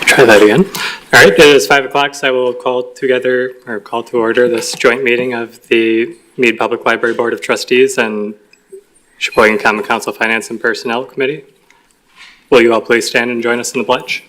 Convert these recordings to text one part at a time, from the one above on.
Try that again. All right, it is 5 o'clock, so I will call to order this joint meeting of the Mead Public Library Board of Trustees and Sheboygan Common Council Finance and Personnel Committee. Will you all please stand and join us in the pledge?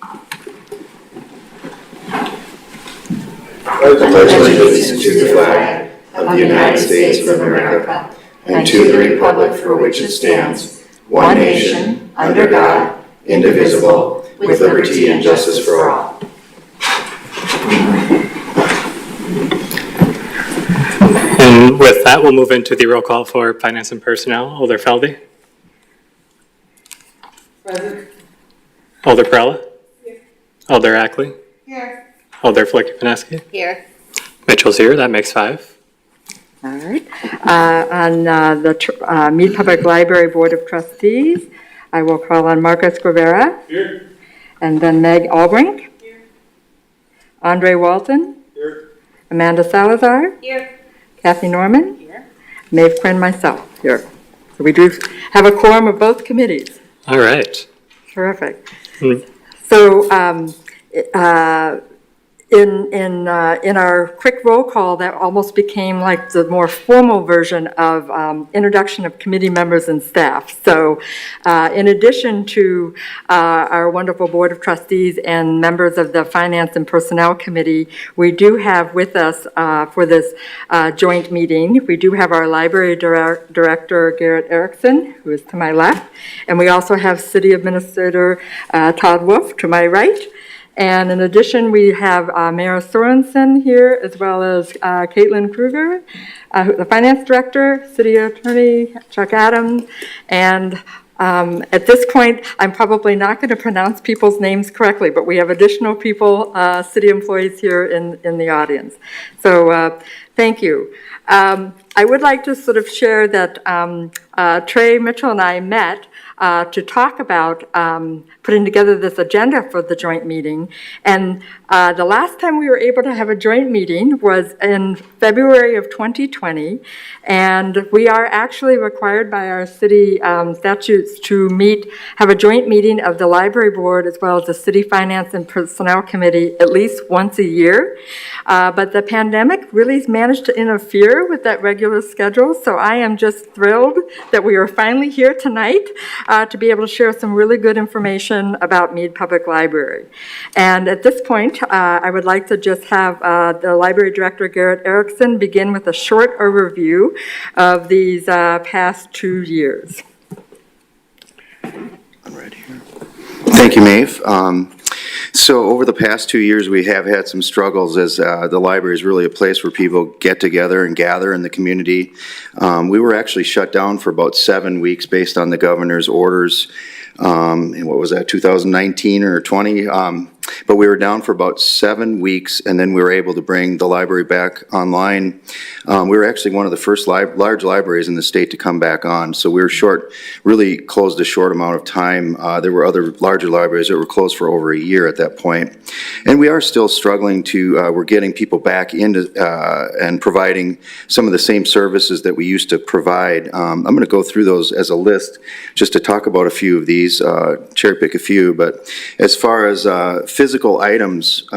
I pledge allegiance to the flag of the United States of America and to the republic for which it stands, one nation, under God, indivisible, with liberty and justice for all. And with that, we'll move into the roll call for Finance and Personnel. Alder Feldy? Present. Alder Perella? Here. Alder Ackley? Here. Alder Flicky-Paneski? Here. Mitchell's here. That makes 5. All right. On the Mead Public Library Board of Trustees, I will call on Marcus Guevara. Here. And then Meg Albrink. Here. Andre Walton. Here. Amanda Salazar. Here. Kathy Norman. Here. Maeve Quinn, myself here. So we do have a quorum of both committees. All right. Terrific. Mm. So in our quick roll call, that almost became like the more formal version of introduction of committee members and staff. So in addition to our wonderful Board of Trustees and members of the Finance and Personnel Committee, we do have with us for this joint meeting, we do have our Library Director, Garrett Erickson, who is to my left, and we also have City Administrator Todd Wolf to my right. And in addition, we have Mayor Sorensen here, as well as Caitlin Kruger, the Finance Director, City Attorney Chuck Adams, and at this point, I'm probably not going to pronounce people's names correctly, but we have additional people, city employees here in the audience. So thank you. I would like to sort of share that Trey Mitchell and I met to talk about putting together this agenda for the joint meeting. And the last time we were able to have a joint meeting was in February of 2020. And we are actually required by our city statutes to have a joint meeting of the library board as well as the city finance and personnel committee at least once a year. But the pandemic really managed to interfere with that regular schedule. So I am just thrilled that we are finally here tonight to be able to share some really good information about Mead Public Library. And at this point, I would like to just have the Library Director, Garrett Erickson, begin with a short overview of these past 2 years. Right here. Thank you, Maeve. So over the past 2 years, we have had some struggles as the library is really a place where people get together and gather in the community. We were actually shut down for about 7 weeks based on the governor's orders. And what was that, 2019 or 20? But we were down for about 7 weeks, and then we were able to bring the library back online. We were actually one of the first large libraries in the state to come back on, so we were really closed a short amount of time. There were other larger libraries that were closed for over a year at that point. And we are still struggling we're getting people back into and providing some of the same services that we used to provide. I'm going to go through those as a list just to talk about a few of these, cherry pick a few, but as far as physical items,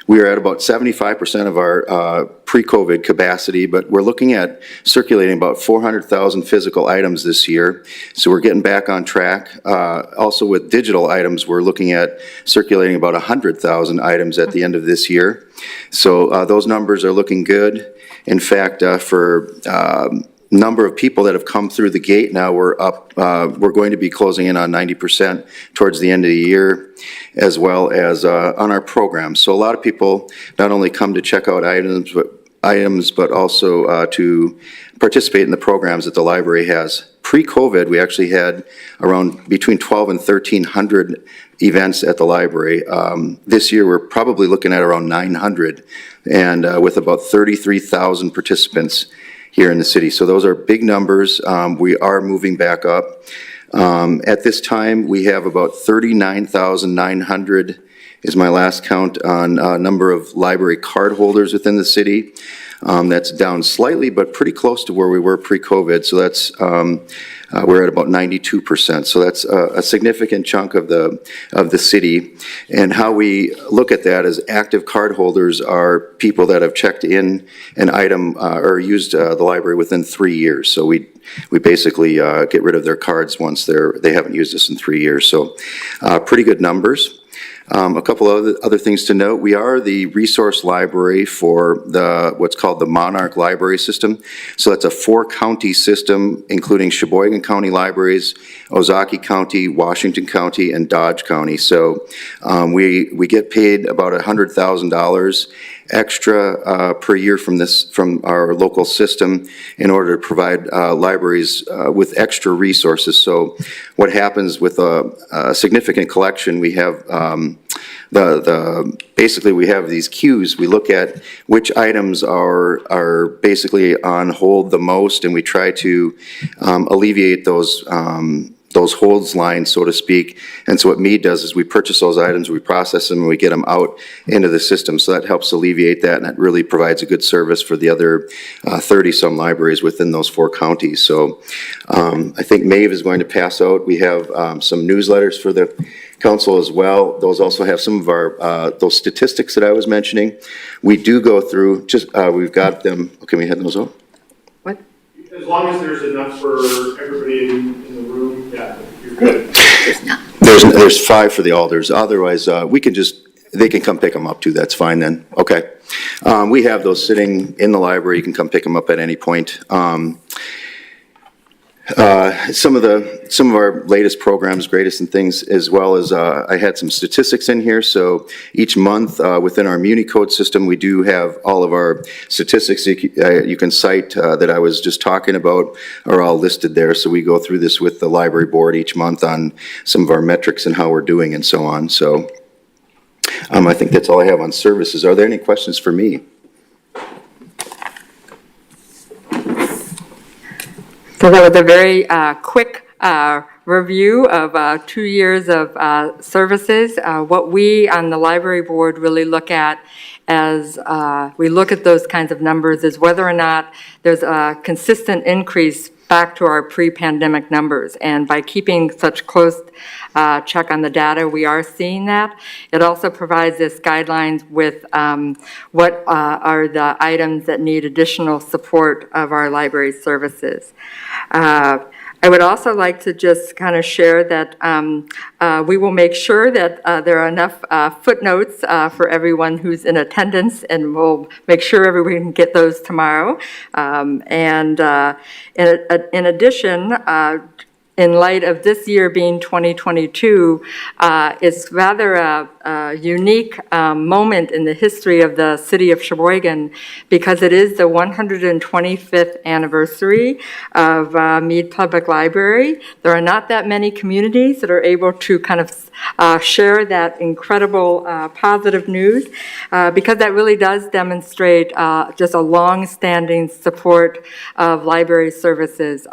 we are at about 75% of our pre-COVID capacity, but we're looking at circulating about 400,000 physical items this year. So we're getting back on track. Also with digital items, we're looking at circulating about 100,000 items at the end of this year. So those numbers are looking good. In fact, for number of people that have come through the gate now, we're going to be closing in on 90% towards the end of the year, as well as on our programs. So a lot of people not only come to check out items, but also to participate in the programs that the library has. Pre-COVID, we actually had around between 1,200 and 1,300 events at the library. This year, we're probably looking at around 900, and with about 33,000 participants here in the city. So those are big numbers. We are moving back up. At this time, we have about 39,900 is my last count on number of library card holders within the city. That's down slightly, but pretty close to where we were pre-COVID. So that's we're at about 92%. So that's a significant chunk of the city. And how we look at that is active card holders are people that have checked in an item or used the library within 3 years. So we basically get rid of their cards once they haven't used us in 3 years. So pretty good numbers. A couple of other things to note. We are the resource library for what's called the Monarch Library System. So that's a 4-county system, including Sheboygan County Libraries, Ozaukee County, Washington County, and Dodge County. So we get paid about $100,000 extra per year from our local system in order to provide libraries with extra resources. So what happens with a significant collection, we have basically we have these queues. We look at which items are basically on hold the most, and we try to alleviate those holds lines, so to speak. And so what Mead does is we purchase those items, we process them, and we get them out into the system. So that helps alleviate that, and it really provides a good service for the other 30-some libraries within those 4 counties. So I think Maeve is going to pass out. We have some newsletters for the council as well. Those also have some of our those statistics that I was mentioning. We do go through, we've got them. Can we head those out? What? As long as there's enough for everybody in the room, yeah, you're good. There's 5 for the alders. Otherwise, they can come pick them up too. That's fine then. Okay. We have those sitting in the library. You can come pick them up at any point. Some of our latest programs, greatest and things, as well as I had some statistics in here. So each month within our Municode system, we do have all of our statistics you can cite that I was just talking about are all listed there. So we go through this with the library board each month on some of our metrics and how we're doing and so on. So I think that's all I have on services. Are there any questions for me? So that was a very quick review of 2 years of services. What we on the library board really look at as we look at those kinds of numbers is whether or not there's a consistent increase back to our pre-pandemic numbers. And by keeping such close check on the data, we are seeing that. It also provides us guidelines with what are the items that need additional support of our library services. I would also like to just kind of share that we will make sure that there are enough footnotes for everyone who's in attendance, and we'll make sure everyone can get those tomorrow. In addition, in light of this year being 2022, it's rather a unique moment in the history of the city of Sheboygan because it is the 125th anniversary of Mead Public Library. There are not that many communities that are able to kind of share that incredible positive news because that really does demonstrate just a long-standing support of library services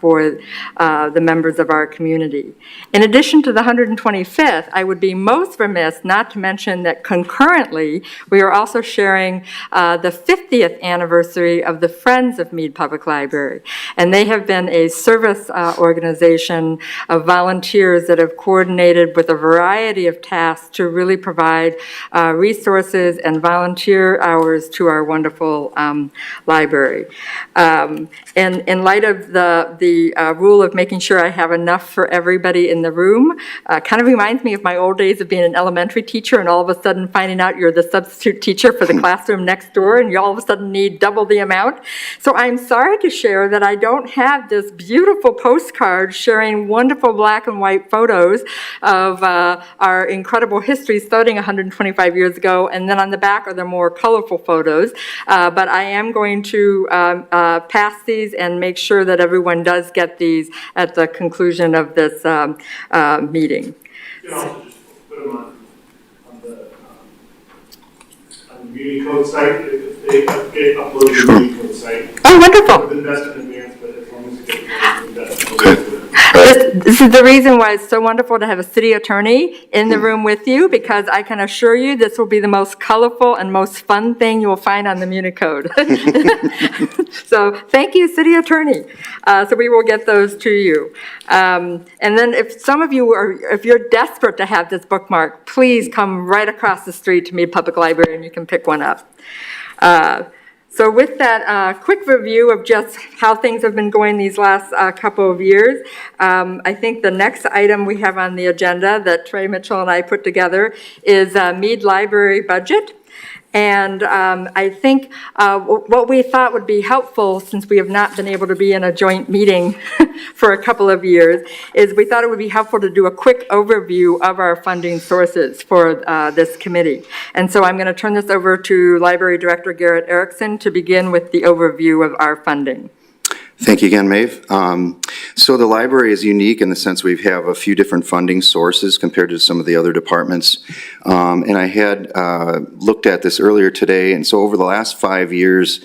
for the members of our community. In addition to the 125th, I would be most remiss not to mention that concurrently, we are also sharing the 50th anniversary of the Friends of Mead Public Library. And they have been a service organization of volunteers that have coordinated with a variety of tasks to really provide resources and volunteer hours to our wonderful library. And in light of the rule of making sure I have enough for everybody in the room, kind of reminds me of my old days of being an elementary teacher and all of a sudden finding out you're the substitute teacher for the classroom next door and you all of a sudden need double the amount. So I'm sorry to share that I don't have this beautiful postcard sharing wonderful black and white photos of our incredible history starting 125 years ago, and then on the back are the more colorful photos. But I am going to pass these and make sure that everyone does get these at the conclusion of this meeting. You can also just put them on the Municode site. If they get uploaded to the Municode site. Oh, wonderful. Invest in advance, but as long as you get investment. Okay. All This is the reason why it's so wonderful to have a city attorney in the room with you, because I can assure you this will be the most colorful and most fun thing you will find on the Muni Code. So thank you, city attorney. So we will get those to you. And then if some of you if you're desperate to have this bookmark, please come right across the street to Mead Public Library and you can pick one up. So with that quick review of just how things have been going these last couple of years, I think the next item we have on the agenda that Trey Mitchell and I put together is Mead Library budget. And I think what we thought would be helpful, since we have not been able to be in a joint meeting for a couple of years, is we thought it would be helpful to do a quick overview of our funding sources for this committee. And so I'm going to turn this over to Library Director Garrett Erickson to begin with the overview of our funding. Thank you again, Maeve. So the library is unique in the sense we have a few different funding sources compared to some of the other departments. And I had looked at this earlier today, and so over the last 5 years,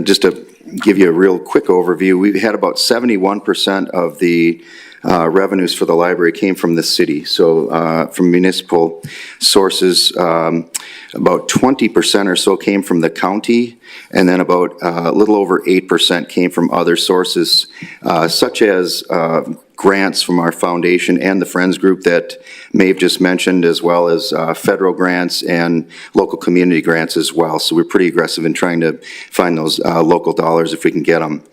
just to give you a real quick overview, we've had about 71% of the revenues for the library came from the city. So from municipal sources, about 20% or so came from the county, and then about a little over 8% came from other sources, such as grants from our foundation and the Friends Group that Maeve just mentioned, as well as federal grants and local community grants as well. So we're pretty aggressive in trying to find those local dollars if we can get them.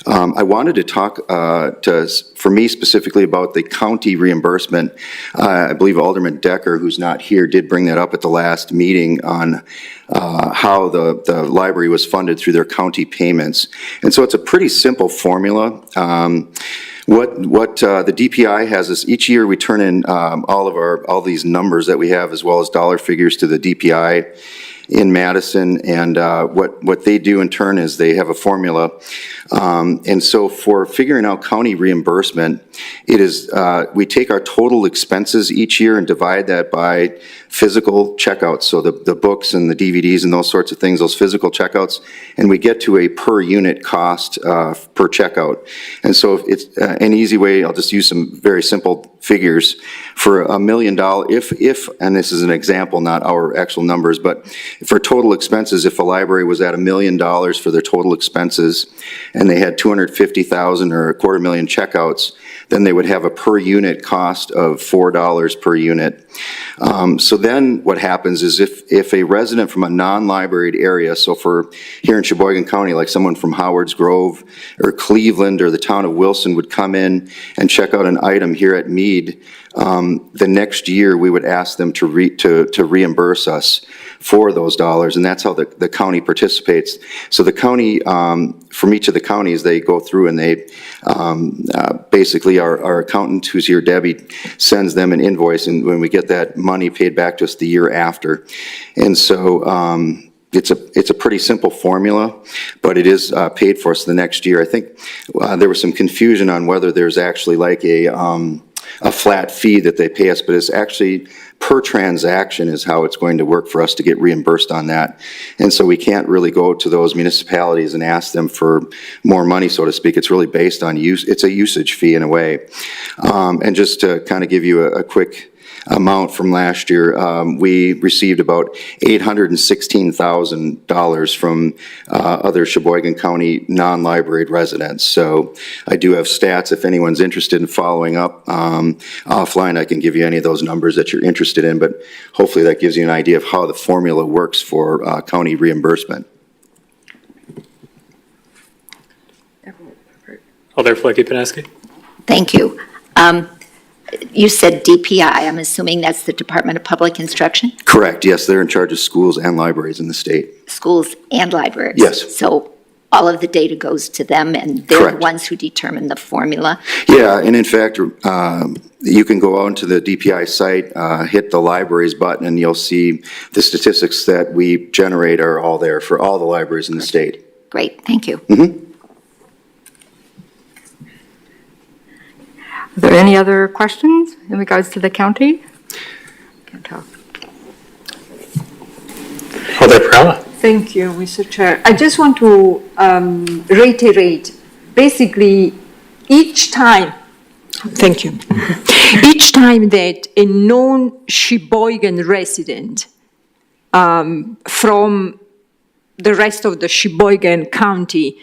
I wanted to talk for me specifically about the county reimbursement. I believe Alderman Decker, who's not here, did bring that up at the last meeting on how the library was funded through their county payments. And so it's a pretty simple formula. What the DPI has is each year we turn in all these numbers that we have, as well as dollar figures, to the DPI in Madison, and what they do in turn is they have a formula. And so for figuring out county reimbursement, it is we take our total expenses each year and divide that by physical checkouts, so the books and the DVDs and those sorts of things, those physical checkouts, and we get to a per unit cost per checkout. And so if it's an easy way, I'll just use some very simple figures. For $1 million, if and this is an example, not our actual numbers, but for total expenses, if a library was at $1 million for their total expenses and they had 250,000 or $250,000 checkouts, then they would have a per unit cost of $4 per unit. So then what happens is if a resident from a non-libraried area, so for here in Sheboygan County, like someone from Howard's Grove or Cleveland or the town of Wilson would come in and check out an item here at Mead, the next year we would ask them to reimburse us for those dollars, and that's how the county participates. So the county, from each of the counties, they go through and they basically our accountant, who's here, Debbie, sends them an invoice, and when we get that money paid back to us the year after. And so it's a pretty simple formula, but it is paid for us the next year. I think there was some confusion on whether there's actually like a flat fee that they pay us, but it's actually per transaction is how it's going to work for us to get reimbursed on that. And so we can't really go to those municipalities and ask them for more money, so to speak. It's really based on use. It's a usage fee in a way. And just to kind of give you a quick amount from last year, we received about $816,000 from other Sheboygan County non-libraried residents. So I do have stats if anyone's interested in following up. Offline, I can give you any of those numbers that you're interested in, but hopefully that gives you an idea of how the formula works for county reimbursement. Alder Fleckie-Paneski. Thank you. You said DPI. I'm assuming that's the Department of Public Instruction? Correct, yes, they're in charge of schools and libraries in the state. Schools and libraries? Yes. So all of the data goes to them, and they're Correct. the ones who determine the formula? Yeah, and in fact, you can go onto the DPI site, hit the libraries button, and you'll see the statistics that we generate are all there for all the libraries in the state. Great, thank you. Mm-hmm. Are there any other questions in regards to the county? Can't talk. Alder Perella. Thank you, Mr. Chair. I just want to reiterate, basically, each time Thank you. Each time that a non-Sheboygan resident from the rest of the Sheboygan County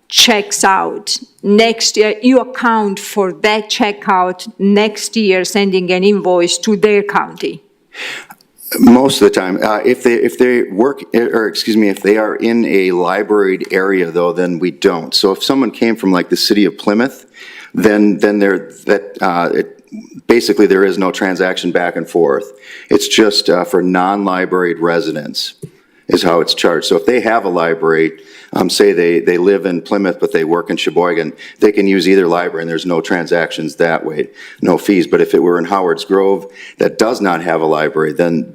checks out, next year, you account for that checkout next year, sending an invoice to their county? Most of the time, if they work, or excuse me, if they are in a library area though, then we don't. So if someone came from like the city of Plymouth, then basically there is no transaction back and forth. It's just for non-libraried residents is how it's charged. So if they have a library, say they live in Plymouth, but they work in Sheboygan, they can use either library and there's no transactions that way, no fees. But if it were in Howard's Grove that does not have a library, then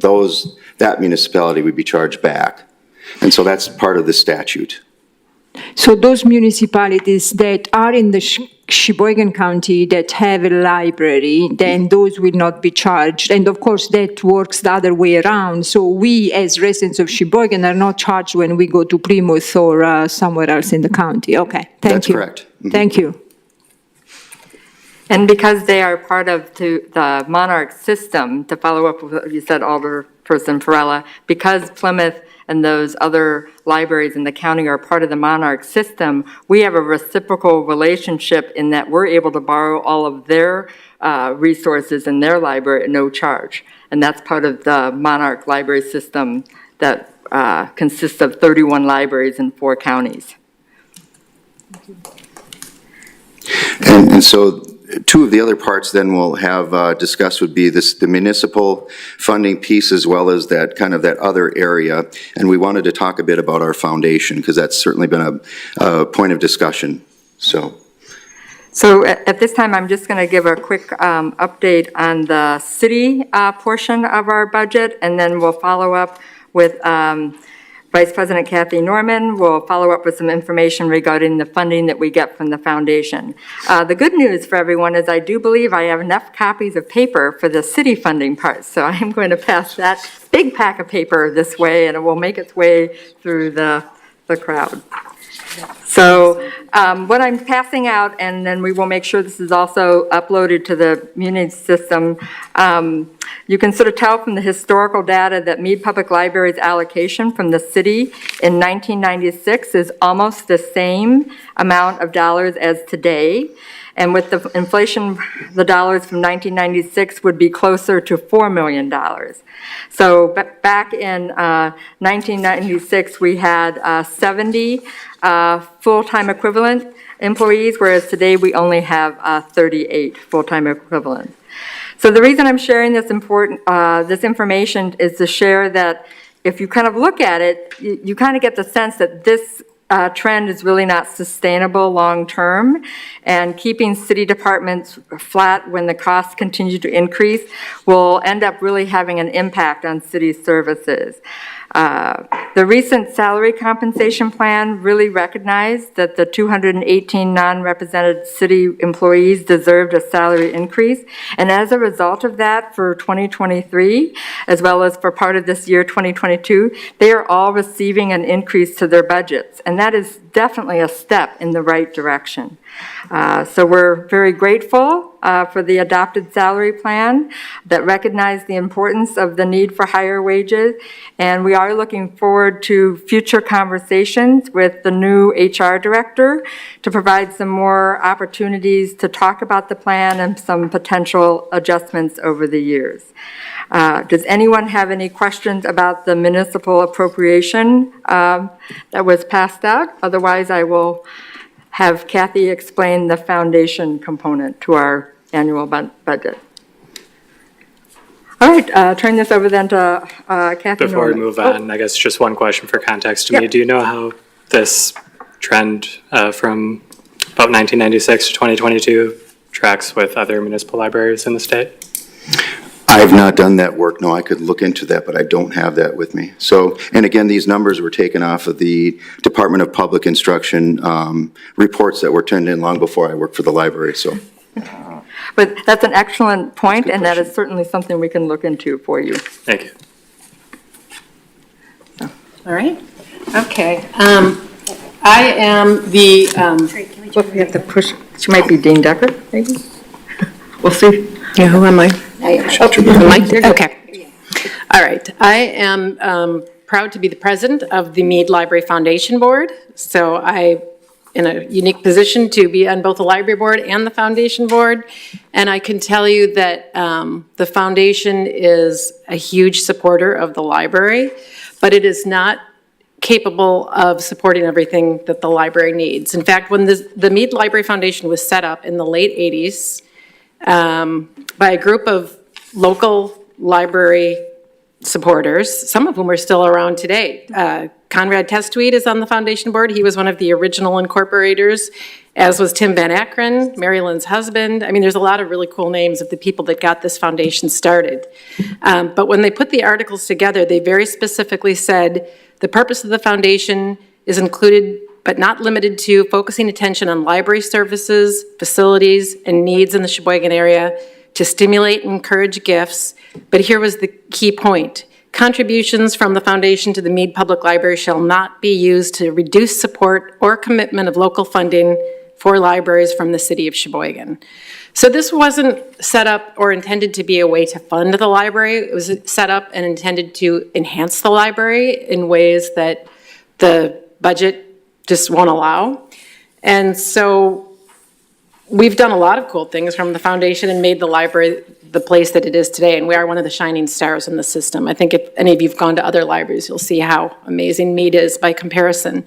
that municipality would be charged back. And so that's part of the statute. So those municipalities that are in the Sheboygan County that have a library, then those will not be charged. And of course, that works the other way around. So we, as residents of Sheboygan, are not charged when we go to Plymouth or somewhere else in the county. Okay, thank you. That's correct. Mm-hmm. Thank you. And because they are part of the Monarch system, to follow up with what you said, Alderperson Farella, because Plymouth and those other libraries in the county are part of the Monarch system, we have a reciprocal relationship in that we're able to borrow all of their resources in their library at no charge. And that's part of the Monarch library system that consists of 31 libraries in 4 counties. And so two of the other parts then we'll have discussed would be the municipal funding piece as well as that kind of that other area. And we wanted to talk a bit about our foundation because that's certainly been a point of discussion. So at this time, I'm just going to give a quick update on the city portion of our budget, and then we'll follow up with Vice President Kathy Norman will follow up with some information regarding the funding that we get from the foundation. The good news for everyone is I do believe I have enough copies of paper for the city funding part, so I am going to pass that big pack of paper this way, and it will make its way through the crowd. So what I'm passing out, and then we will make sure this is also uploaded to the Muni system, you can sort of tell from the historical data that Mead Public Library's allocation from the city in 1996 is almost the same amount of dollars as today. And with the inflation, the dollars from 1996 would be closer to $4 million. So back in 1996, we had 70 full-time equivalent employees, whereas today we only have 38 full-time equivalent. So the reason I'm sharing this information is to share that if you kind of look at it, you kind of get the sense that this trend is really not sustainable long-term, and keeping city departments flat when the costs continue to increase will end up really having an impact on city services. The recent salary compensation plan really recognized that the 218 non-represented city employees deserved a salary increase, and as a result of that for 2023, as well as for part of this year 2022, they are all receiving an increase to their budgets, and that is definitely a step in the right direction. So we're very grateful for the adopted salary plan that recognized the importance of the need for higher wages, and we are looking forward to future conversations with the new HR director to provide some more opportunities to talk about the plan and some potential adjustments over the years. Does anyone have any questions about the municipal appropriation that was passed out? Otherwise, I will have Kathy explain the foundation component to our annual budget. All right, turn this over then to Kathy Before we Norman. move on, I guess just one question for context to me. Yep. Do you know how this trend from about 1996 to 2022 tracks with other municipal libraries in the state? I have not done that work. No, I could look into that, but I don't have that with me. So, and again, these numbers were taken off of the Department of Public Instruction reports that were turned in long before I worked for the library, so. But that's an excellent point, and that is certainly something we can look into for you. Thank you. All right, okay. I am the, Look, we have to push, she might be Dean Decker, maybe? We'll see. Yeah, who am I? Am I? Okay. All right. I am proud to be the president of the Mead Library Foundation Board. So I in a unique position to be on both the library board and the foundation board. And I can tell you that the foundation is a huge supporter of the library, but it is not capable of supporting everything that the library needs. In fact, when the Mead Library Foundation was set up in the late 80s by a group of local library supporters, some of whom are still around today. Conrad Testuit is on the foundation board. He was one of the original incorporators, as was Tim Van Akron, Mary Lynn's husband. I mean, there's a lot of really cool names of the people that got this foundation started. But when they put the articles together, they very specifically said, the purpose of the foundation is included but not limited to focusing attention on library services, facilities, and needs in the Sheboygan area to stimulate and encourage gifts. But here was the key point. Contributions from the foundation to the Mead Public Library shall not be used to reduce support or commitment of local funding for libraries from the city of Sheboygan. So this wasn't set up or intended to be a way to fund the library. It was set up and intended to enhance the library in ways that the budget just won't allow. And so we've done a lot of cool things from the foundation and made the library the place that it is today, and we are one of the shining stars in the system. I think if any of you have gone to other libraries, you'll see how amazing Mead is by comparison.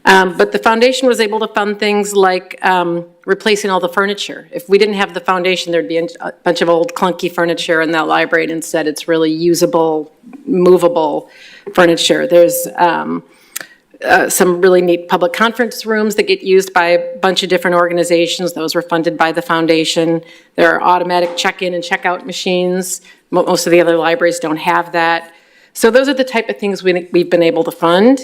But the foundation was able to fund things like replacing all the furniture. If we didn't have the foundation, there'd be a bunch of old clunky furniture in that library, and instead it's really usable, movable furniture. There's some really neat public conference rooms that get used by a bunch of different organizations. Those were funded by the foundation. There are automatic check-in and check-out machines. Most of the other libraries don't have that. So those are the type of things we've been able to fund.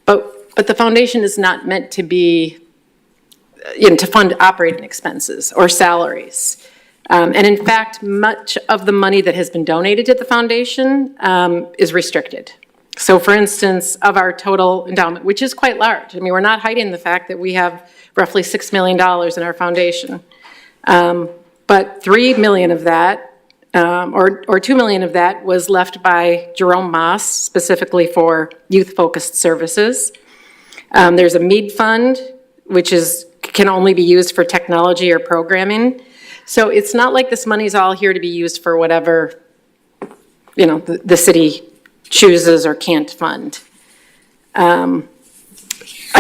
But the foundation is not meant to be, to fund operating expenses or salaries. And in fact, much of the money that has been donated to the foundation is restricted. So for instance, of our total endowment, which is quite large, I mean, we're not hiding the fact that we have roughly $6 million in our foundation. But $3 million of that, or $2 million of that was left by Jerome Moss, specifically for youth-focused services. There's a Mead fund, which can only be used for technology or programming. So it's not like this money's all here to be used for whatever, the city chooses or can't fund. I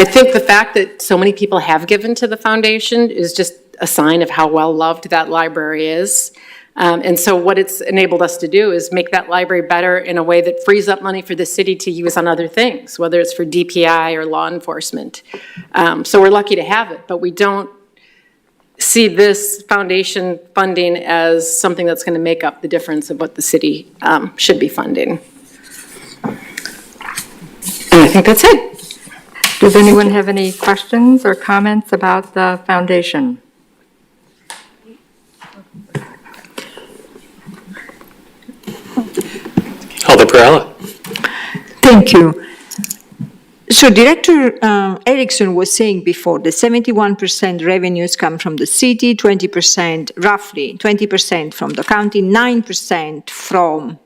think the fact that so many people have given to the foundation is just a sign of how well loved that library is. And so what it's enabled us to do is make that library better in a way that frees up money for the city to use on other things, whether it's for DPI or law enforcement. So we're lucky to have it, but we don't see this foundation funding as something that's going to make up the difference of what the city should be funding. And I think that's it. Does anyone have any questions or comments about the foundation? Alder Perella. Thank you. So Director Erickson was saying before that 71% revenues come from the city, 20%, roughly 20% from the county, 9% from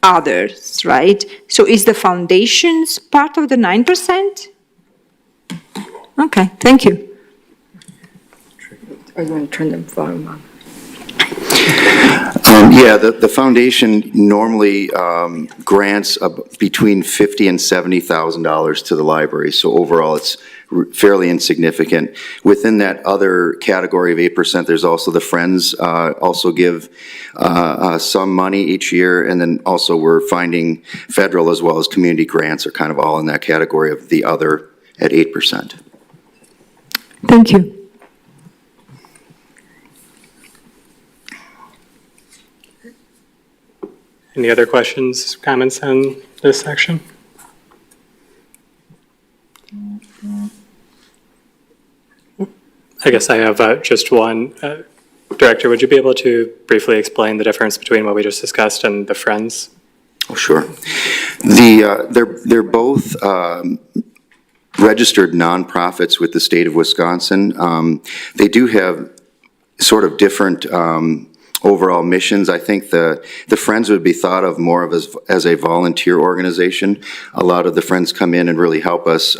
others, right? So is the foundation's part of the 9%? Okay, thank you. Or you want to turn the volume on? Yeah, the foundation normally grants between $50,000 and $70,000 to the library. So overall, it's fairly insignificant. Within that other category of 8%, there's also the Friends also give some money each year. And then also we're finding federal as well as community grants are kind of all in that category of the other at 8%. Thank you. Any other questions, comments on this section? I guess I have just one. Director, would you be able to briefly explain the difference between what we just discussed and the Friends? Oh, sure. They're both registered nonprofits with the state of Wisconsin. They do have sort of different overall missions. I think the Friends would be thought of more of as a volunteer organization. A lot of the Friends come in and really help us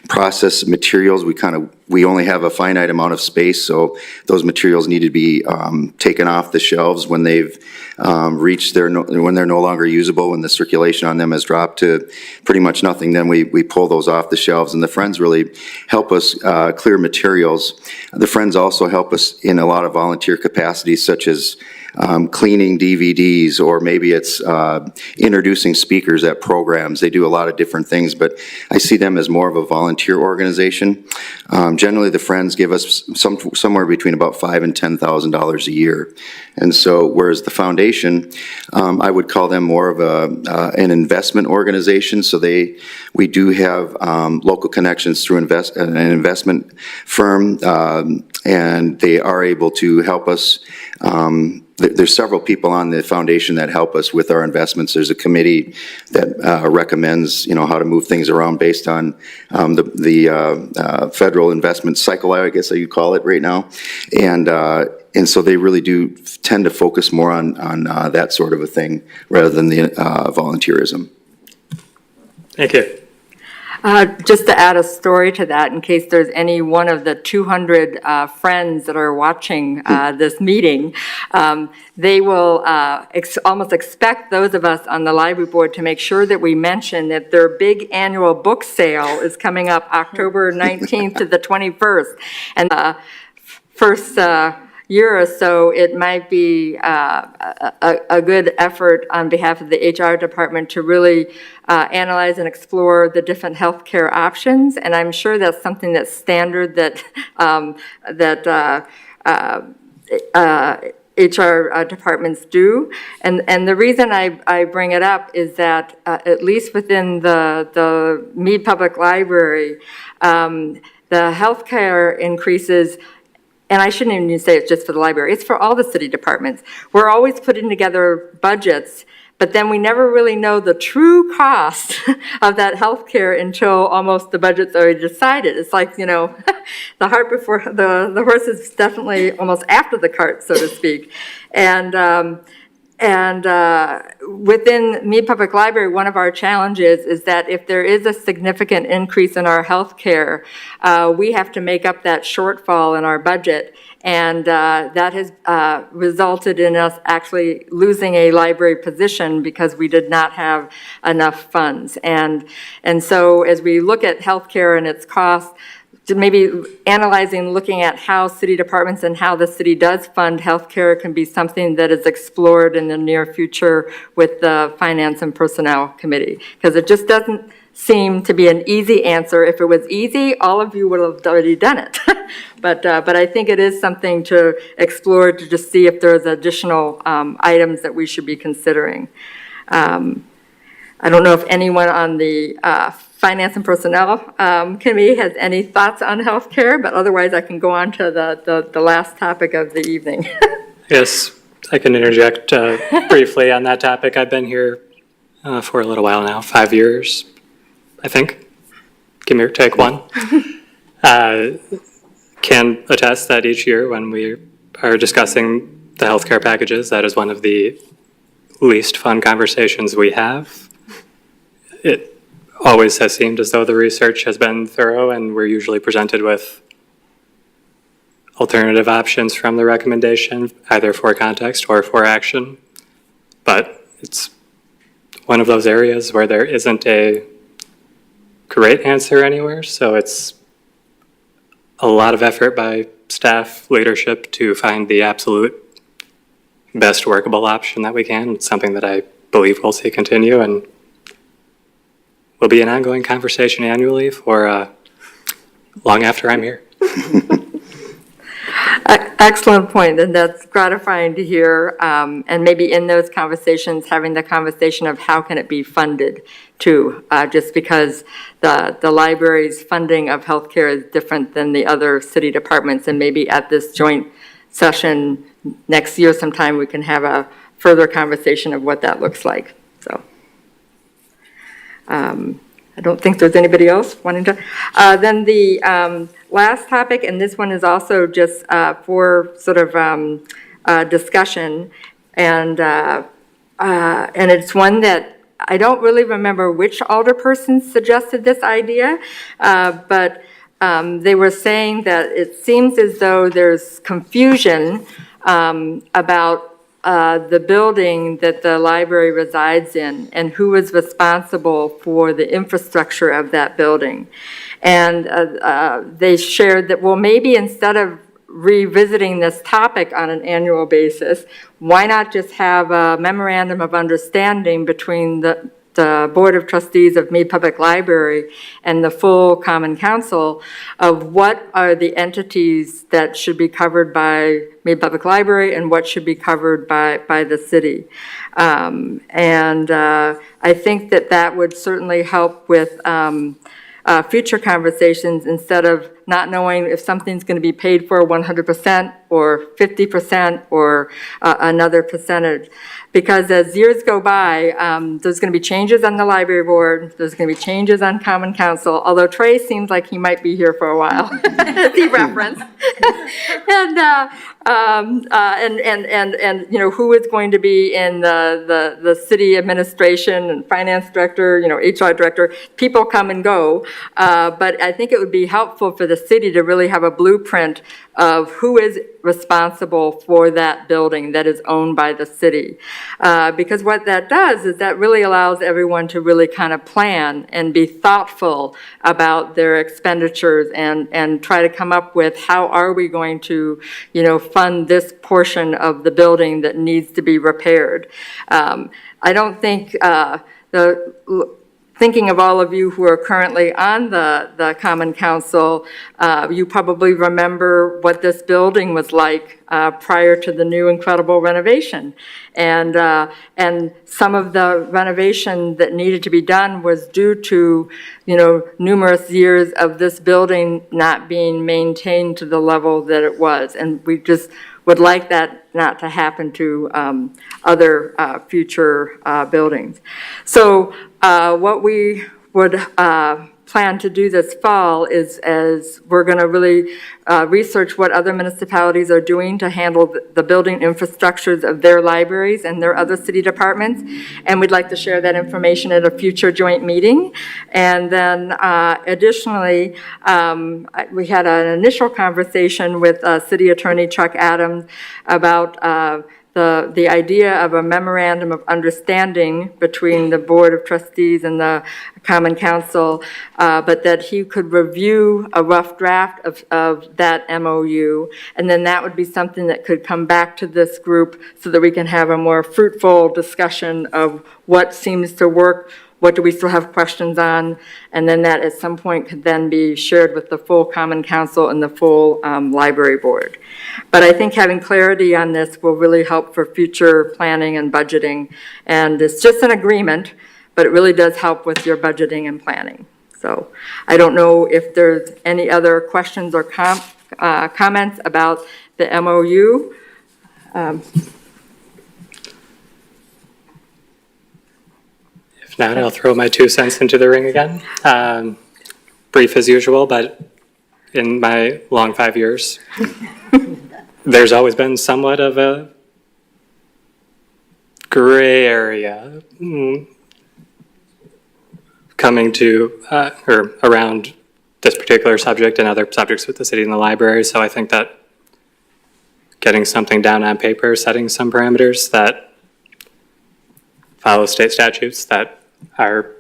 process materials. We only have a finite amount of space, so those materials need to be taken off the shelves when they've reached when they're no longer usable, when the circulation on them has dropped to pretty much nothing. Then we pull those off the shelves, and the Friends really help us clear materials. The Friends also help us in a lot of volunteer capacities, such as cleaning DVDs, or maybe it's introducing speakers at programs. They do a lot of different things, but I see them as more of a volunteer organization. Generally, the Friends give us somewhere between about $5,000 and $10,000 a year. And so, whereas the foundation, I would call them more of an investment organization. So we do have local connections through an investment firm, and they are able to help us. There's several people on the foundation that help us with our investments. There's a committee that recommends, how to move things around based on the federal investment cycle, I guess you call it right now, and so they really do tend to focus more on that sort of a thing rather than the volunteerism. Thank you. Just to add a story to that, in case there's any one of the 200 friends that are watching this meeting, they will almost expect those of us on the library board to make sure that we mention that their big annual book sale is coming up October 19th to the 21st. And first year or so, it might be a good effort on behalf of the HR department to really analyze and explore the different healthcare options. And I'm sure that's something that's standard that HR departments do. And the reason I bring it up is that at least within the Mead Public Library, the healthcare increases. And I shouldn't even say it's just for the library, it's for all the city departments. We're always putting together budgets, but then we never really know the true cost of that healthcare until almost the budget's already decided. It's like, the cart before the horse is definitely almost after the cart, so to speak. And within Mead Public Library, one of our challenges is that if there is a significant increase in our health care, we have to make up that shortfall in our budget. And that has resulted in us actually losing a library position because we did not have enough funds. And so as we look at healthcare and its costs, to maybe analyzing, looking at how city departments and how the city does fund healthcare can be something that is explored in the near future with the Finance and Personnel Committee. Because it just doesn't seem to be an easy answer. If it was easy, all of you would have already done it. But I think it is something to explore to just see if there's additional items that we should be considering. I don't know if anyone on the Finance and Personnel Committee has any thoughts on healthcare, but otherwise I can go on to the last topic of the evening. Yes, I can interject briefly on that topic. I've been here for a little while now, 5 years, I think. Give me take one. Can attest that each year when we are discussing the healthcare packages, that is one of the least fun conversations we have. It always has seemed as though the research has been thorough, and we're usually presented with alternative options from the recommendation, either for context or for action. But it's one of those areas where there isn't a great answer anywhere, so it's a lot of effort by staff leadership to find the absolute best workable option that we can. It's something that I believe we'll see continue, and will be an ongoing conversation annually for long after I'm here. Excellent point, and that's gratifying to hear. And maybe in those conversations, having the conversation of how can it be funded too, just because the library's funding of healthcare is different than the other city departments, and maybe at this joint session next year sometime we can have a further conversation of what that looks like. So. I don't think there's anybody else wanting to. Then the last topic, and this one is also just for sort of discussion, and it's one that I don't really remember which alderperson suggested this idea, but they were saying that it seems as though there's confusion about the building that the library resides in and who is responsible for the infrastructure of that building. And they shared that, well, maybe instead of revisiting this topic on an annual basis, why not just have a memorandum of understanding between the Board of Trustees of Mead Public Library and the full Common Council of what are the entities that should be covered by Mead Public Library and what should be covered by the city. I think that would certainly help with future conversations instead of not knowing if something's going to be paid for 100% or 50% or another percentage. Because as years go by, there's going to be changes on the library board, there's going to be changes on Common Council, although Trey seems like he might be here for a while, as he referenced. And you know, who is going to be in the city administration and finance director, you know, HR director, people come and go. But I think it would be helpful for the city to really have a blueprint of who is responsible for that building that is owned by the city. Because what that does is that really allows everyone to really kind of plan and be thoughtful about their expenditures and try to come up with how are we going to, you know, fund this portion of the building that needs to be repaired. I don't think thinking of all of you who are currently on the Common Council, you probably remember what this building was like prior to the new incredible renovation. And some of the renovation that needed to be done was due to, you know, numerous years of this building not being maintained to the level that it was. And we just would like that not to happen to other future buildings. So what we would plan to do this fall is we're going to really research what other municipalities are doing to handle the building infrastructures of their libraries and their other city departments. And we'd like to share that information at a future joint meeting. And then additionally, we had an initial conversation with City Attorney Chuck Adams about the idea of a memorandum of understanding between the Board of Trustees and the Common Council, but that he could review a rough draft of that MOU, and then that would be something that could come back to this group so that we can have a more fruitful discussion of what seems to work, what do we still have questions on, and then that at some point could then be shared with the full Common Council and the full Library Board. But I think having clarity on this will really help for future planning and budgeting. And it's just an agreement, but it really does help with your budgeting and planning. So I don't know if there's any other questions or comments about the MOU. If not, I'll throw my 2 cents into the ring again. Brief as usual, but in my long 5 years, there's always been somewhat of a gray area coming to or around this particular subject and other subjects with the city and the library. So I think that getting something down on paper, setting some parameters that follow state statutes that are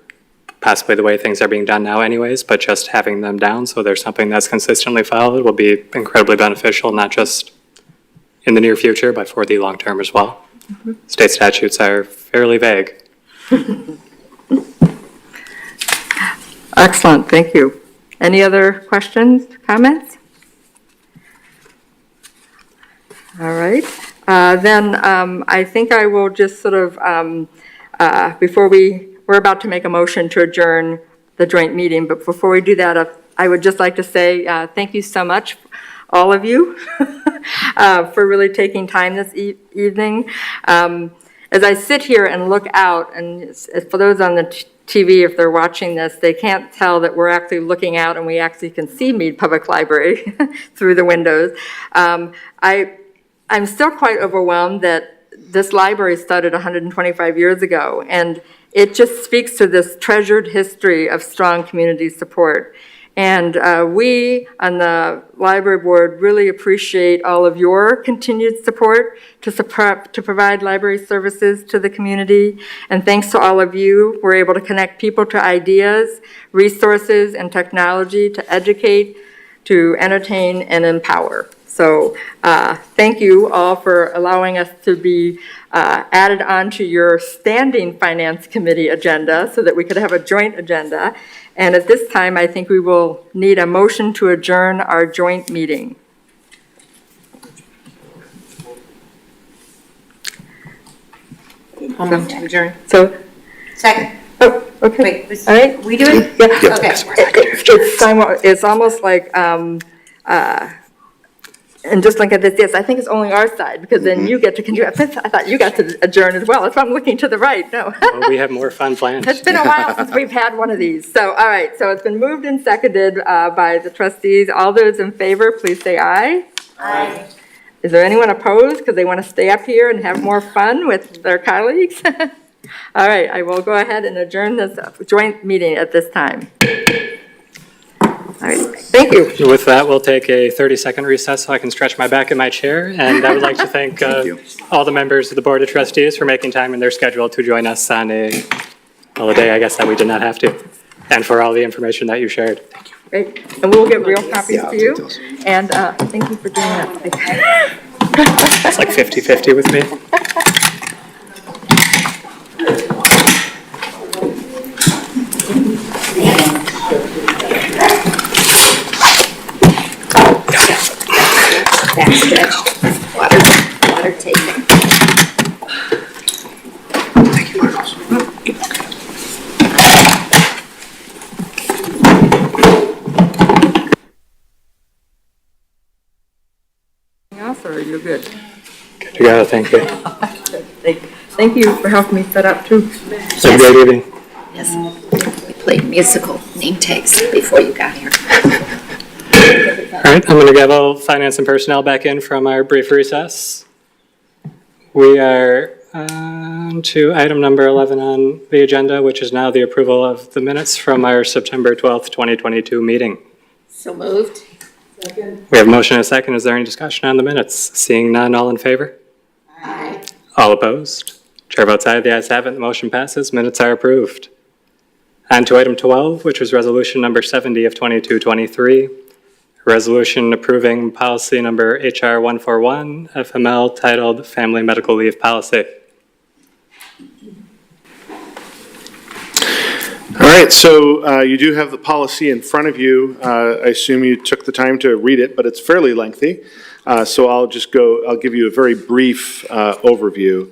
possibly the way things are being done now anyways, but just having them down so there's something that's consistently followed will be incredibly beneficial, not just in the near future, but for the long term as well. Mm-hmm. State statutes are fairly vague. Excellent, thank you. Any other questions, comments? All right, then I think I will just sort of, before we're about to make a motion to adjourn the joint meeting, but before we do that, I would just like to say thank you so much, all of you, for really taking time this evening. as I sit here and look out, and for those on the TV, if they're watching this, they can't tell that we're actually looking out and we actually can see Mead Public Library through the windows. I'm still quite overwhelmed that this library started 125 years ago, and it just speaks to this treasured history of strong community support. And we on the library board really appreciate all of your continued support to provide library services to the community. And thanks to all of you, we're able to connect people to ideas, resources, and technology to educate, to entertain, and empower. So thank you all for allowing us to be added onto your standing finance committee agenda so that we could have a joint agenda. And at this time, I think we will need a motion to adjourn our joint meeting. I'll move to adjourn. So, Second. oh, okay. Wait, was- All right. We do it? Yeah. Okay. It's almost like, and just like this, yes, I think it's only our side, because then you get to continue. I thought you got to adjourn as well. That's why I'm looking to the right. No. Well, we have more fun planned. It's been a while since we've had one of these. So, all right, so it's been moved and seconded by the trustees. All those in favor, please say aye. Aye. Is there anyone opposed because they want to stay up here and have more fun with their colleagues? All right, I will go ahead and adjourn this joint meeting at this time. All right, thank you. With that, we'll take a 30-second recess so I can stretch my back in my chair. And I would like to thank all the members of the Board of Trustees for making time in their schedule to join us on a holiday, I guess, that we did not have to, and for all the information that you shared. Thank you. Great, and we'll get real copies to you. And thank you for doing that. It's like 50-50 with me. Backstretch, water taking. Thank you, Marcos. Anything else, or are you good? Good to go, thank you. Thank you for helping me set up too. Have a great evening. Yes, we played musical name tags before you got here. All right, I'm going to gavel finance and personnel back in from our brief recess. We are on to item number 11 on the agenda, which is now the approval of the minutes from our September 12th, 2022 meeting. So moved. We have a motion and a second. Is there any discussion on the minutes? Seeing none, all in favor? Aye. All opposed? Chair votes aye, the ayes have it, the motion passes, minutes are approved. On to item 12, which was resolution number 70 of 2223. Resolution approving policy number HR 141, FML, titled Family Medical Leave Policy. All right, so you do have the policy in front of you. I assume you took the time to read it, but it's fairly lengthy. So I'll give you a very brief overview.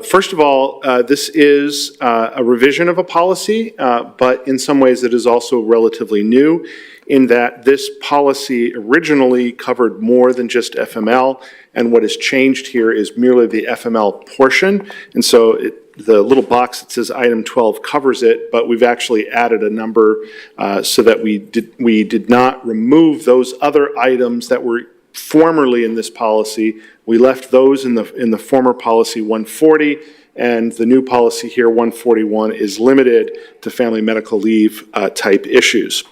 First of all, this is a revision of a policy, but in some ways it is also relatively new in that this policy originally covered more than just FML, and what has changed here is merely the FML portion. And so the little box that says item 12 covers it, but we've actually added a number so that we did not remove those other items that were formerly in this policy. We left those in the former policy 140, and the new policy here 141 is limited to family medical leave type issues.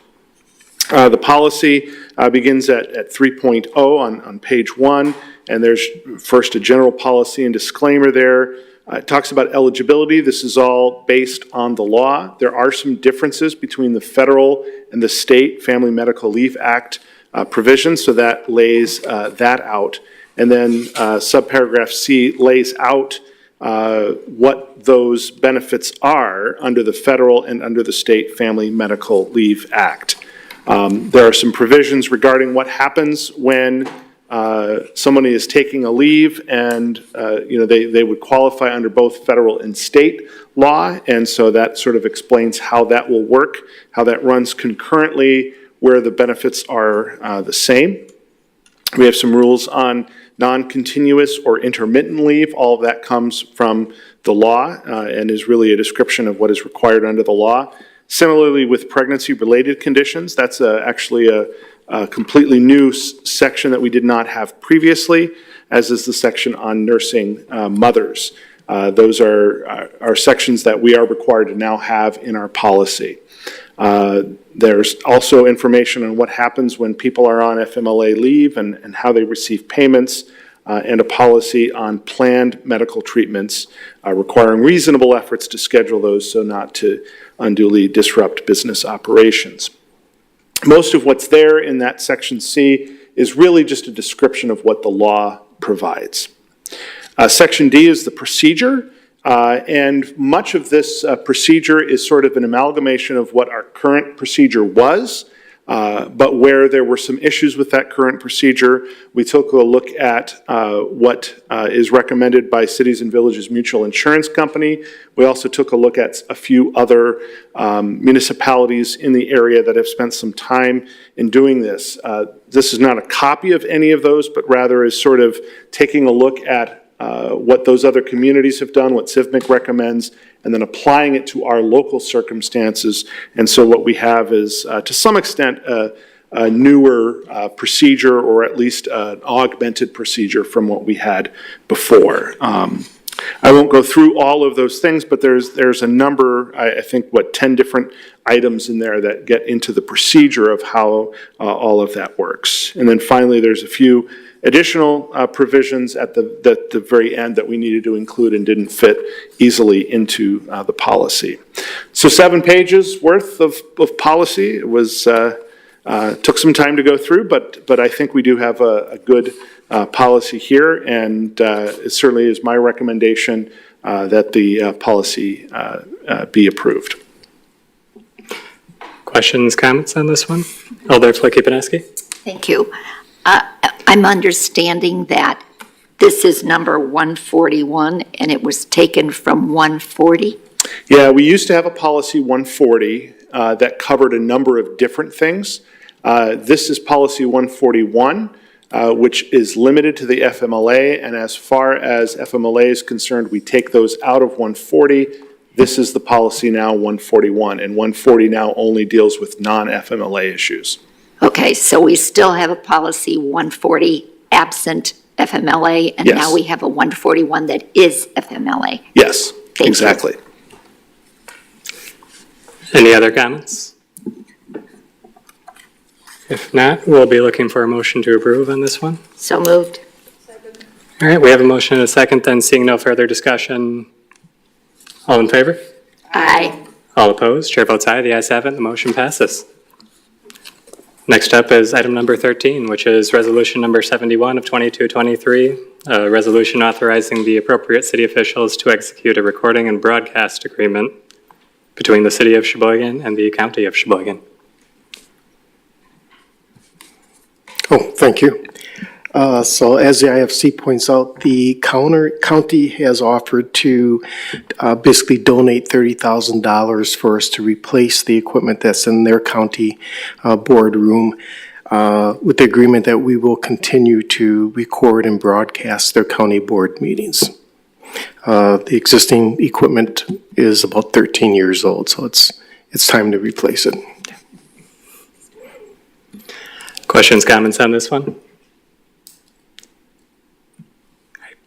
The policy begins at 3.0 on page 1, and there's first a general policy and disclaimer there. It talks about eligibility. This is all based on the law. There are some differences between the federal and the state Family Medical Leave Act provisions, so that lays that out. And then subparagraph C lays out what those benefits are under the federal and under the state Family Medical Leave Act. There are some provisions regarding what happens when somebody is taking a leave and they would qualify under both federal and state law, and so that sort of explains how that will work, how that runs concurrently where the benefits are the same. We have some rules on non-continuous or intermittent leave. All of that comes from the law and is really a description of what is required under the law. Similarly, with pregnancy-related conditions, that's actually a completely new section that we did not have previously, as is the section on nursing mothers. Those are sections that we are required to now have in our policy. There's also information on what happens when people are on FMLA leave and how they receive payments, and a policy on planned medical treatments requiring reasonable efforts to schedule those so not to unduly disrupt business operations. Most of what's there in that section C is really just a description of what the law provides. Section D is the procedure, and much of this procedure is sort of an amalgamation of what our current procedure was, but where there were some issues with that current procedure, we took a look at what is recommended by Cities and Villages Mutual Insurance Company. We also took a look at a few other municipalities in the area that have spent some time in doing this. This is not a copy of any of those, but rather is sort of taking a look at what those other communities have done, what CIVMIC recommends, and then applying it to our local circumstances. And so what we have is, to some extent, a newer procedure, or at least an augmented procedure from what we had before. I won't go through all of those things, but there's a number, I think, 10 different items in there that get into the procedure of how all of that works. And then finally, there's a few additional provisions at the very end that we needed to include and didn't fit easily into the policy. So 7 pages worth of policy. It was took some time to go through, but I think we do have a good policy here, and it certainly is my recommendation that the policy be approved. Questions, comments on this one? Alder Flicky-Paneski? Thank you. I'm understanding that this is number 141, and it was taken from 140? Yeah, we used to have a policy 140 that covered a number of different things. This is policy 141, which is limited to the FMLA, and as far as FMLA is concerned, we take those out of 140. This is the policy now, 141, and 140 now only deals with non-FMLA issues. Okay, so we still have a policy 140 absent FMLA, and Yes. now we have a 141 that is FMLA. Yes, you. exactly. Any other comments? If not, we'll be looking for a motion to approve on this one. So moved. All right, we have a motion and a second, then seeing no further discussion. All in favor? Aye. All opposed? Chair votes aye. The ayes have it. The motion passes. Next up is item number 13, which is resolution number 71 of 2223, a resolution authorizing the appropriate city officials to execute a recording and broadcast agreement between the city of Sheboygan and the county of Sheboygan. Oh, thank you. So as the IFC points out, the county has offered to basically donate $30,000 for us to replace the equipment that's in their county boardroom, with the agreement that we will continue to record and broadcast their county board meetings. The existing equipment is about 13 years old, so it's time to replace it. Questions, comments on this one?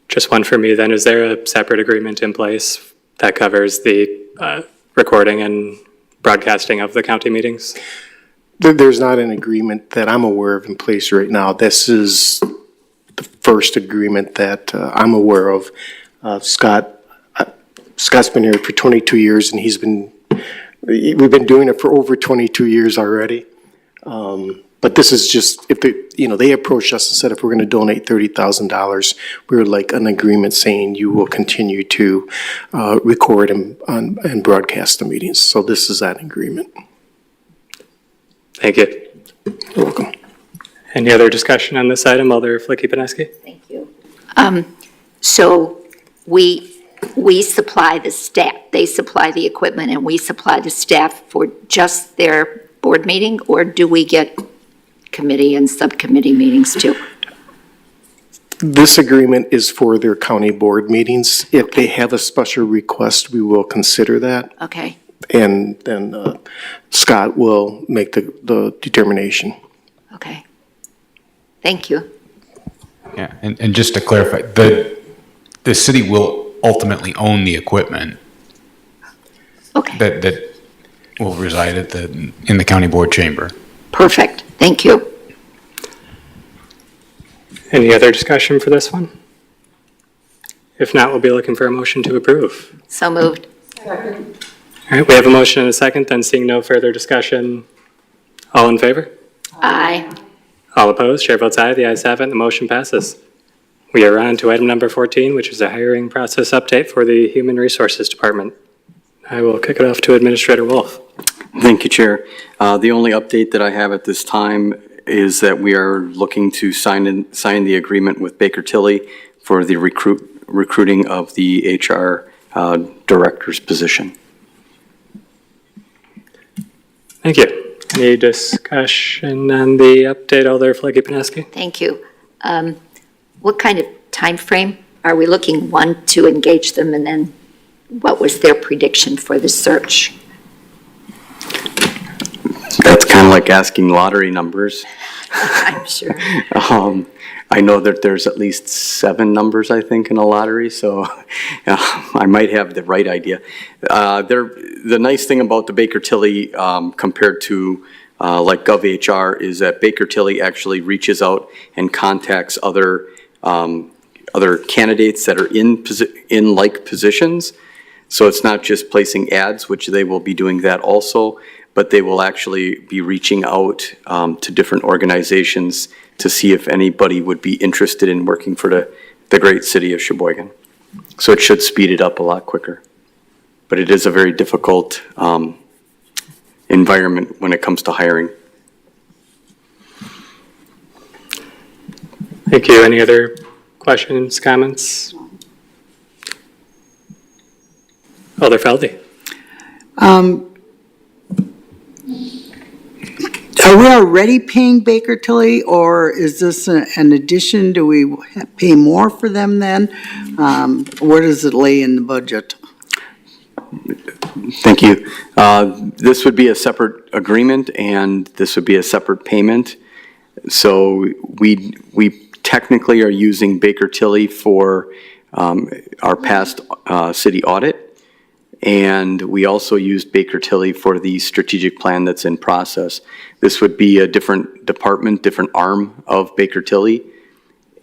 Just one for me then. Is there a separate agreement in place that covers the recording and broadcasting of the county meetings? There's not an agreement that I'm aware of in place right now. This is the first agreement that I'm aware of. Scott's been here for 22 years, and we've been doing it for over 22 years already. But this is just, if they approached us and said, if we're going to donate $30,000, we were like an agreement saying you will continue to record and broadcast the meetings. So this is that agreement. Thank you. You're welcome. Any other discussion on this item, Alder Flicky-Paneski? Thank you. So we supply the staff, they supply the equipment, and we supply the staff for just their board meeting, or do we get committee and subcommittee meetings too? This agreement is for their county board meetings. If they have a special request, we will consider that, Okay, and then Scott will make the determination. okay. Thank you. Yeah, and just to clarify, the city will ultimately own the equipment Okay, that will reside in the county board chamber. perfect. Thank you. Any other discussion for this one? If not, we'll be looking for a motion to approve. So moved. All right, we have a motion and a second, then seeing no further discussion, all in favor? Aye. All opposed? Chair votes aye. The ayes have it, and the motion passes. We are on to item number 14, which is a hiring process update for the Human Resources Department. I will kick it off to Administrator Wolf. Thank you, Chair. The only update that I have at this time is that we are looking to sign the agreement with Baker Tilly for the recruiting of the HR director's position. Thank you. Any discussion on the update, Alder Fleggy-Paneski? Thank you. What kind of time frame are we looking, one, to engage them, and then what was their prediction for the search? That's kind of like asking lottery numbers. I'm sure. I know that there's at least 7 numbers, I think, in a lottery, so I might have the right idea. The nice thing about the Baker Tilly compared to like GovHR is that Baker Tilly actually reaches out and contacts other candidates that are in like positions. So it's not just placing ads, which they will be doing that also, but they will actually be reaching out to different organizations to see if anybody would be interested in working for the great city of Sheboygan. So it should speed it up a lot quicker. But it is a very difficult environment when it comes to hiring. Thank you. Any other questions, comments? Alder Feldy. Are we already paying Baker Tilly, or is this an addition? Do we pay more for them then? Where does it lay in the budget? Thank you. This would be a separate agreement, and this would be a separate payment. So we technically are using Baker Tilly for our past city audit, and we also used Baker Tilly for the strategic plan that's in process. This would be a different department, different arm of Baker Tilly,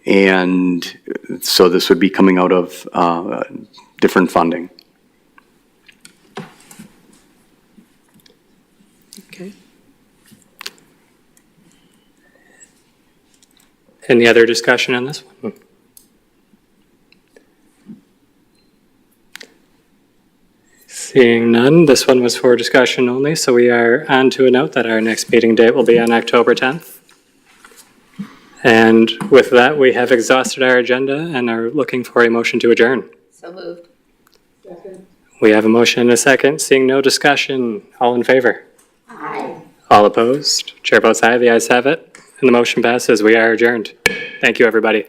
and so this would be coming out of different funding. Okay. Any other discussion on this one? Seeing none, this one was for discussion only, so we are on to a note that our next meeting date will be on October 10th. And with that, we have exhausted our agenda and are looking for a motion to adjourn. So moved. We have a motion and a second. Seeing no discussion, all in favor? Aye. All opposed? Chair votes aye. The ayes have it, and the motion passes. We are adjourned. Thank you, everybody.